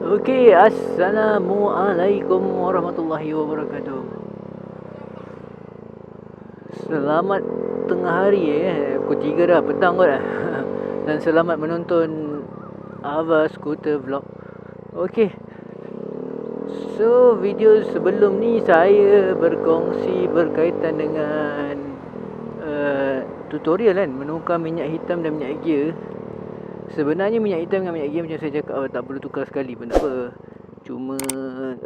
Okey, Assalamualaikum warahmatullahi wabarakatuh. Selamat tengah hari pukul 3 dah, petang kot dah. Dan selamat menonton Ava Scooter Vlog. Okey. So, video sebelum ni saya berkongsi berkaitan dengan tutorial kan, menukar minyak hitam dan minyak gear. Sebenarnya minyak hitam dengan minyak gear macam saya cakap tak perlu tukar sekali pun tak apa. Cuma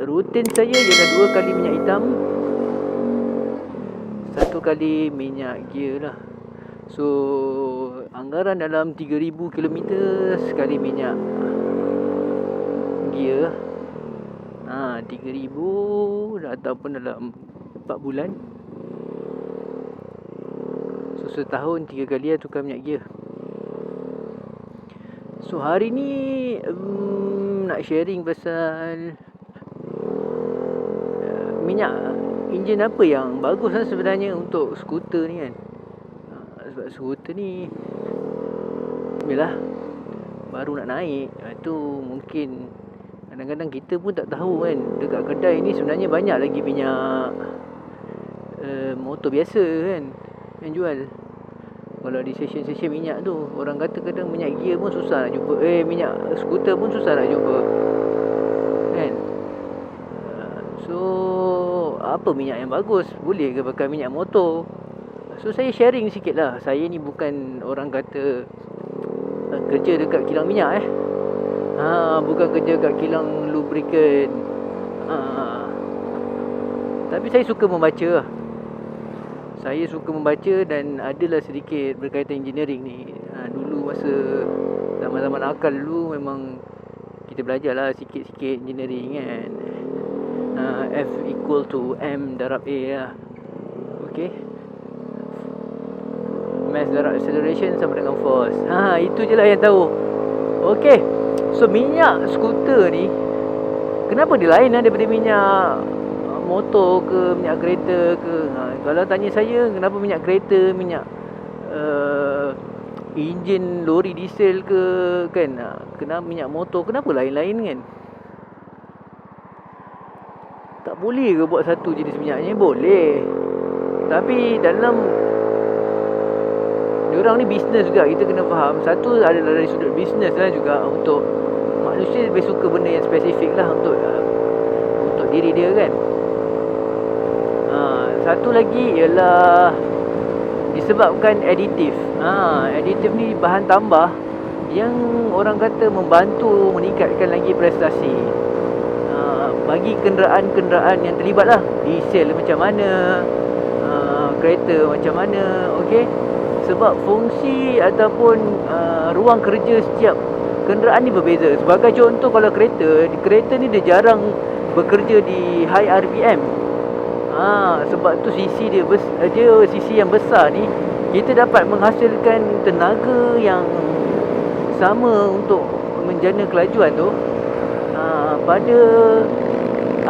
rutin saya ialah 2 kali minyak hitam, 1 kali minyak gear lah. So anggaran dalam 3000 km sekali minyak gear. 3000 ataupun dalam 4 bulan. So setahun 3 kali lah tukar minyak gear. So hari ni nak sharing pasal minyak enjin apa yang bagus lah sebenarnya untuk skuter ni kan. Sebab skuter ni yalah baru nak naik, tu mungkin kadang-kadang kita pun tak tahu kan, dekat kedai ni sebenarnya banyak lagi minyak motor biasa kan yang jual. Kalau di stesen-stesen minyak tu, orang kata kadang minyak gear pun susah nak jumpa, minyak skuter pun susah nak jumpa kan. So apa minyak yang bagus? Boleh ke pakai minyak motor? So saya sharing sikit lah. Saya ni bukan orang kata kerja dekat kilang minyak bukan kerja dekat kilang lubricant. Tapi saya suka membaca lah. Saya suka membaca dan adalah sedikit berkaitan engineering ni. Dulu masa zaman-zaman akal dulu memang kita belajar lah sikit-sikit engineering kan. F equal to M darab A lah. Okay, mass darab acceleration sama dengan force. Itu je lah yang tahu. Okay, so minyak skuter ni kenapa dia lain daripada minyak motor ke minyak kereta ke? Kalau tanya saya kenapa minyak kereta, minyak enjin lori diesel ke kan, kenapa minyak motor, kenapa lain-lain kan? Tak boleh ke buat satu jenis minyaknya? Boleh. Tapi dalam diorang ni bisnes juga, kita kena faham. Satu adalah dari sudut bisnes lah juga, untuk manusia lebih suka benda yang spesifik lah untuk diri dia kan. Satu lagi ialah disebabkan aditif. Aditif ni bahan tambah yang orang kata membantu meningkatkan lagi prestasi bagi kenderaan-kenderaan yang terlibat lah. Diesel macam mana, kereta macam mana. Okay, sebab fungsi ataupun ruang kerja setiap kenderaan ni berbeza. Sebagai contoh, kalau kereta ni dia jarang bekerja di high RPM. Sebab tu sisi dia sisi yang besar ni, kita dapat menghasilkan tenaga yang sama untuk menjana kelajuan tu pada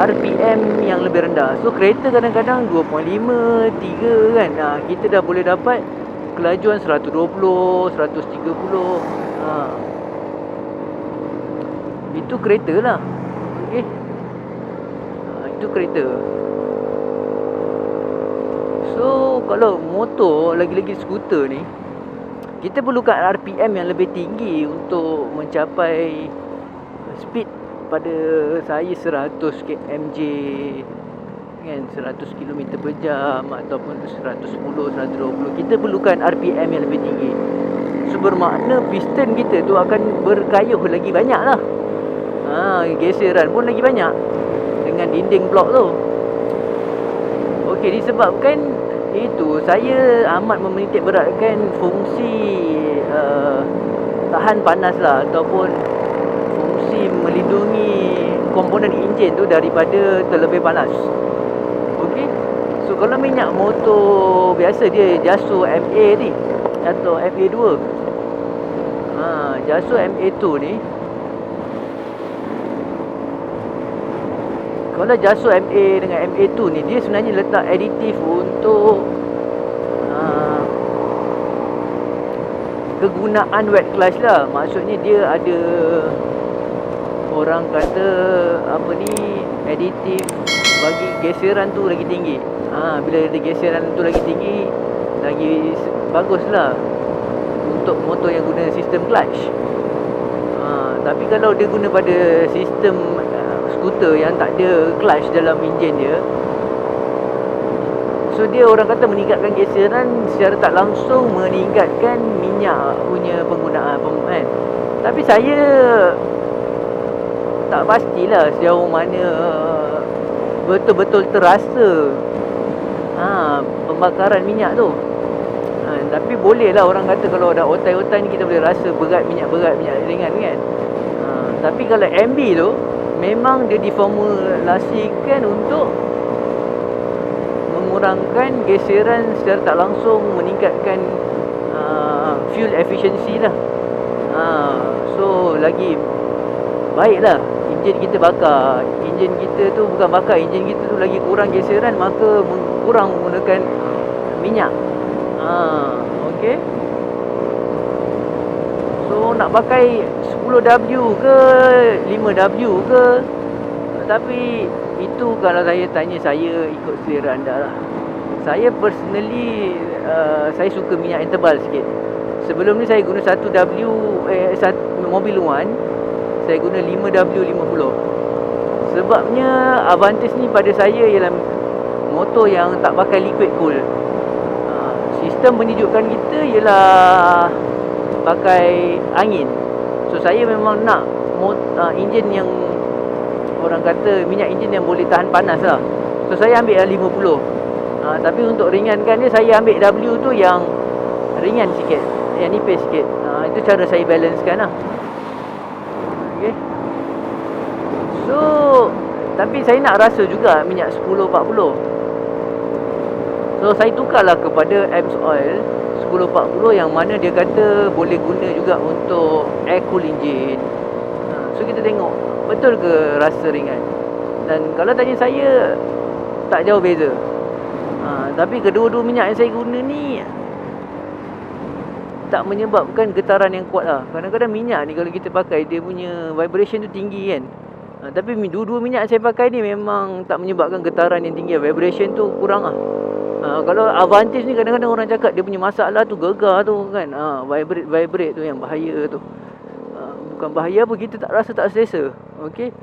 RPM yang lebih rendah. So kereta kadang-kadang 2.5, 3 kan, kita dah boleh dapat kelajuan 120, 130. Itu kereta lah. Okay, itu kereta. So kalau motor, lagi-lagi skuter ni, kita perlukan RPM yang lebih tinggi untuk mencapai speed pada saya 100 kmj kan, 100 km per jam ataupun 110, 120. Kita perlukan RPM yang lebih tinggi. So bermakna piston kita tu akan berkayuh lagi banyak lah. Geseran pun lagi banyak dengan dinding blok tu. Okey, disebabkan itu saya amat memenitik beratkan fungsi tahan panas lah, ataupun fungsi melindungi komponen enjin tu daripada terlebih panas. Okey, so kalau minyak motor biasa dia Jaso MA ni atau MA2, Jaso MA2 ni, kalau Jaso MA dengan MA2 ni, dia sebenarnya letak aditif untuk kegunaan wet clutch lah. Maksudnya dia ada orang kata apa ni, additif bagi geseran tu lagi tinggi. Bila ada geseran tu lagi tinggi, lagi baguslah untuk motor yang guna sistem clutch. Tapi kalau dia guna pada sistem skuter yang tak ada clutch dalam enjin dia, so dia orang kata meningkatkan geseran secara tak langsung, meningkatkan minyak punya penggunaan kan. Tapi saya tak pastilah sejauh mana betul-betul terasa pembakaran minyak tu. Tapi boleh lah orang kata kalau dah otai-otai ni kita boleh rasa berat minyak ringan kan. Tapi kalau MB tu memang dia diformulasikan untuk mengurangkan geseran secara tak langsung, meningkatkan fuel efficiency lah. So lagi baik lah enjin kita bakar. Enjin kita tu bukan bakar, enjin kita tu lagi kurang geseran, maka kurang menggunakan minyak. Okay. So nak pakai 10W ke 5W ke, tapi itu kalau saya tanya, saya ikut selera anda lah. Saya personally saya suka minyak yang tebal sikit. Sebelum ni saya guna 1W mobil One, saya guna 5W50. Sebabnya advantage ni pada saya ialah motor yang tak pakai liquid cool. Sistem penyejukkan kita ialah pakai angin. So saya memang nak enjin yang orang kata minyak enjin yang boleh tahan panas lah. So saya ambil 50. Tapi untuk ringankan dia, saya ambil W tu yang ringan sikit, yang nipis sikit. Itu cara saya balancekan lah. Okay. So tapi saya nak rasa juga minyak 1040. So saya tukarlah kepada AMSOIL 1040 yang mana dia kata boleh guna juga untuk air cool engine. So kita tengok betul ke rasa ringan. Dan kalau tanya saya, tak jauh beza. Tapi kedua-dua minyak yang saya guna ni tak menyebabkan getaran yang kuat lah. Kadang-kadang minyak ni kalau kita pakai, dia punya vibration tu tinggi kan. Tapi dua-dua minyak yang saya pakai ni memang tak menyebabkan getaran yang tinggi. Vibration tu kurang lah. Kalau Avantis ni kadang-kadang orang cakap dia punya masalah tu gegar tu kan. Vibrate tu yang bahaya tu. Bukan bahaya apa, kita tak rasa tak selesa. Okey.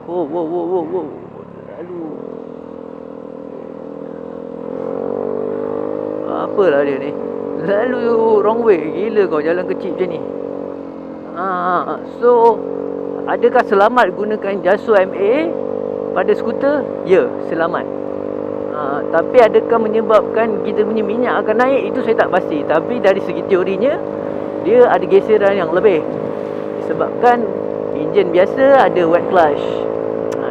Wow. Lalu apalah dia ni, lalu wrong way. Gila kau jalan kecil macam ni. So adakah selamat gunakan Jaso MA pada skuter? Ya, selamat. Tapi adakah menyebabkan kita punya minyak akan naik? Itu saya tak pasti. Tapi dari segi teorinya, dia ada geseran yang lebih disebabkan enjin biasa ada wet clutch.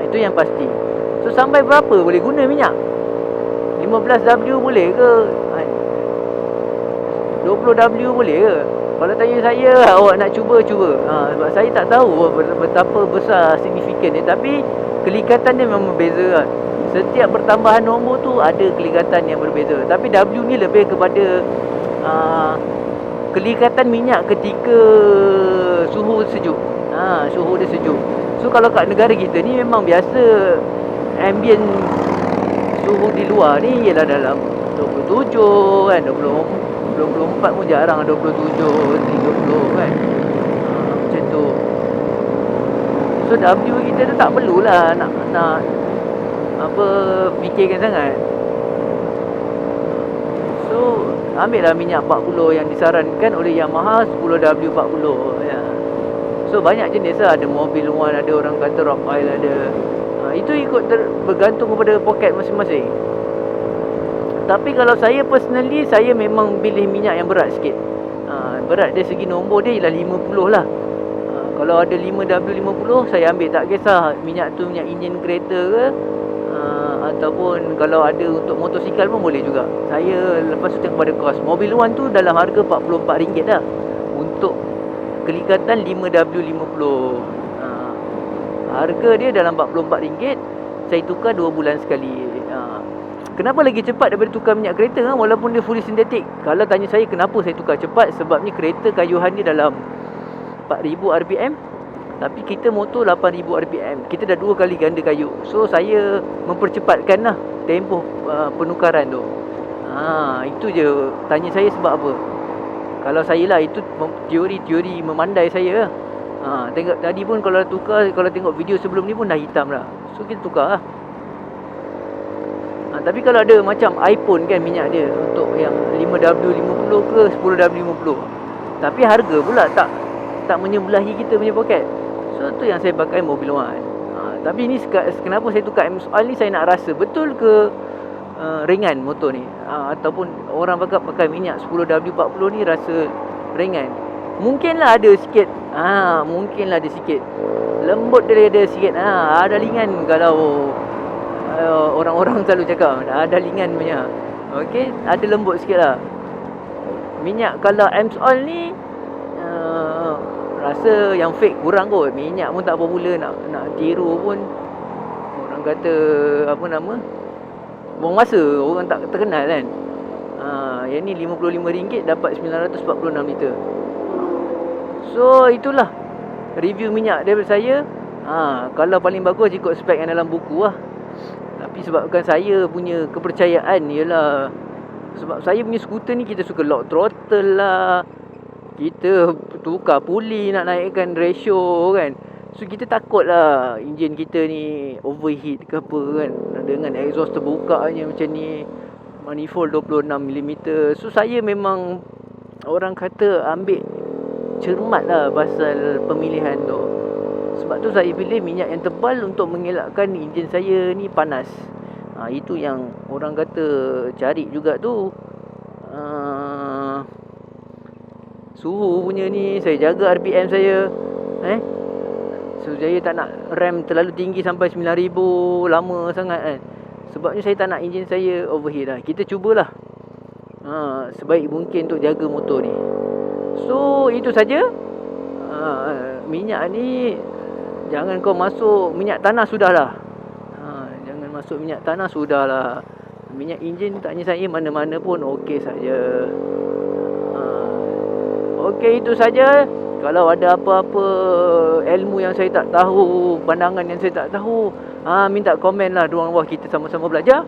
Itu yang pasti. So sampai berapa boleh guna minyak? 15W boleh ke? 20W boleh ke? Kalau tanya saya, awak nak cuba. Sebab saya tak tahu betapa besar signifikan dia. Tapi kelikatan dia memang berbeza kan. Setiap pertambahan nombor tu ada kelikatan yang berbeza. Tapi W ni lebih kepada kelikatan minyak ketika suhu sejuk. Suhu dia sejuk. So kalau kat negara kita ni memang biasa ambient suhu di luar ni ialah dalam 27 kan, 24 pun jarang, 27, 30 kan. Macam tu. So W kita tu tak perlulah nak apa fikirkan sangat. So ambil lah minyak 40 yang disarankan oleh Yamaha, 10W40 ya. So banyak jenis lah. Ada mobil One, ada orang kata rock oil ada. Itu ikut bergantung kepada poket masing-masing. Tapi kalau saya personally, saya memang pilih minyak yang berat sikit. Berat dari segi nombor dia ialah 50 lah. Kalau ada 5W50 saya ambil, tak kisah minyak tu minyak enjin kereta ke, ataupun kalau ada untuk motosikal pun boleh juga. Saya lepas tu tengok pada kos. Mobil One tu dalam harga RM44 dah untuk kelikatan 5W50. Harga dia dalam RM44. Saya tukar 2 bulan sekali. Kenapa lagi cepat daripada tukar minyak kereta walaupun dia fully sintetik? Kalau tanya saya kenapa saya tukar cepat, sebabnya kereta kayuhan dia dalam 4000 rpm, tapi kita motor 8000 rpm. Kita dah 2 kali ganda kayu. So saya mempercepatkan lah tempoh penukaran tu. Itu je. Tanya saya sebab apa. Kalau saya lah, itu teori memandai saya lah. Tengok tadi pun kalau tukar, kalau tengok video sebelum ni pun dah hitam dah. So kita tukar lah. Tapi kalau ada macam iPhone kan, minyak dia untuk yang 5W50 ke 10W50, tapi harga pula tak menyebelahi kita punya poket. So tu yang saya pakai Mobil One. Tapi ni kenapa saya tukar M-Soil ni, saya nak rasa betul ke ringan motor ni, ataupun orang pakai minyak 10W40 ni rasa ringan. Mungkinlah ada sikit, mungkinlah ada sikit lembut, dia ada sikit, ada ringan. Kalau orang-orang selalu cakap ada ringan punya, okey, ada lembut sikit lah minyak. Kalau M-Soil ni rasa yang fake kurang kot. Minyak pun tak popular, nak tiru pun orang kata apa nama, buang masa, orang tak terkenal kan. Yang ni RM55 dapat 946 liter. So itulah review minyak daripada saya. Kalau paling bagus ikut spek yang dalam buku lah. Tapi sebabkan saya punya kepercayaan ialah sebab saya punya skuter ni kita suka lock throttle lah, kita tukar puli nak naikkan ratio kan. So kita takut lah enjin kita ni overheat ke apa kan, dengan exhaust terbuka je macam ni, manifold 26mm. So saya memang orang kata ambil cermat lah pasal pemilihan tu. Sebab tu saya pilih minyak yang tebal untuk mengelakkan enjin saya ni panas. Itu yang orang kata cari juga tu. Suhu punya ni, saya jaga RPM saya. So saya tak nak RAM terlalu tinggi sampai 9000 lama sangat kan. Sebabnya saya tak nak enjin saya overheat lah. Kita cubalah sebaik mungkin untuk jaga motor ni. So itu saja. Minyak ni jangan kau masuk minyak tanah sudahlah. Jangan masuk minyak tanah sudahlah. Minyak enjin tanya saya mana-mana pun okey saja. Okey, itu saja. Kalau ada apa-apa ilmu yang saya tak tahu, pandangan yang saya tak tahu, minta komen lah di bawah, kita sama-sama belajar.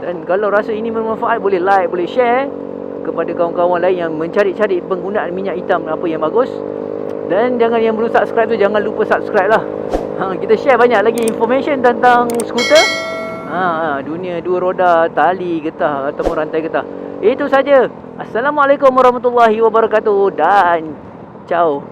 Dan kalau rasa ini bermanfaat, boleh like, boleh share kepada kawan-kawan lain yang mencari-cari penggunaan minyak hitam, apa yang bagus. Dan jangan, yang belum subscribe tu jangan lupa subscribe lah. Kita share banyak lagi information tentang skuter, dunia dua roda, tali getah ataupun rantai getah. Itu saja. Assalamualaikum warahmatullahi wabarakatuh dan ciao.